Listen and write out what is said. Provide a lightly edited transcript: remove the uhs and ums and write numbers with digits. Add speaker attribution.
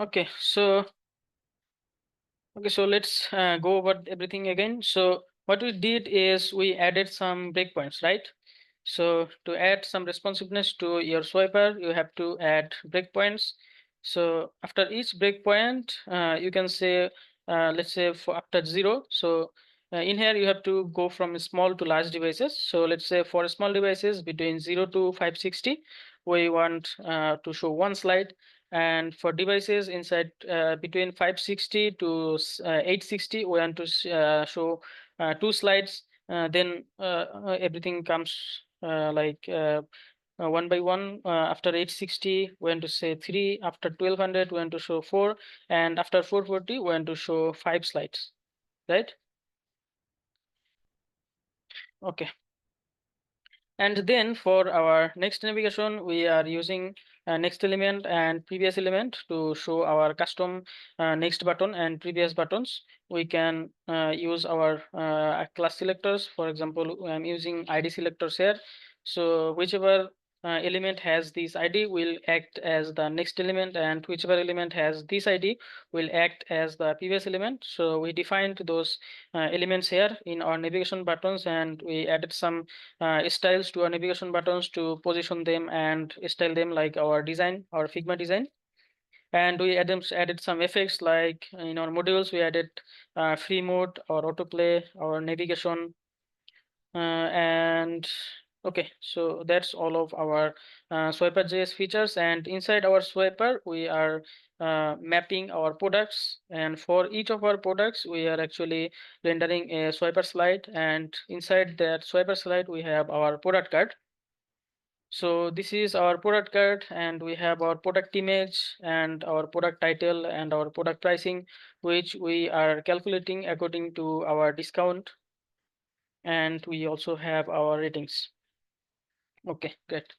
Speaker 1: Okay, so let's go over everything again. So what we did is we added some breakpoints, right? So to add some responsiveness to your swiper, you have to add breakpoints. So after each breakpoint, you can say, let's say for after 0. So in here you have to go from small to large devices. So let's say for small devices between 0 to 560, we want to show one slide, and for devices inside between 560 to 860, we want to show two slides. Then everything comes one by one. After 860, we want to say 3. After 1200, we want to show 4. And after 440, we want to show 5 slides, right? Okay. And then for our next navigation, we are using next element and previous element to show our custom next button and previous buttons. We can use our class selectors. For example, I'm using ID selectors here. So whichever element has this ID will act as the next element, and whichever element has this ID will act as the previous element. So we defined those elements here in our navigation buttons, and we added some styles to our navigation buttons to position them and style them like our design, our Figma design. And we added some effects, like in our modules, we added free mode or autoplay, our navigation, and okay, so that's all of our Swiper.js features. And inside our Swiper, we are mapping our products, and for each of our products, we are actually rendering a Swiper slide, and inside that Swiper slide, we have our product card. So this is our product card, and we have our product image and our product title and our product pricing, which we are calculating according to our discount. And we also have our ratings. Okay, great.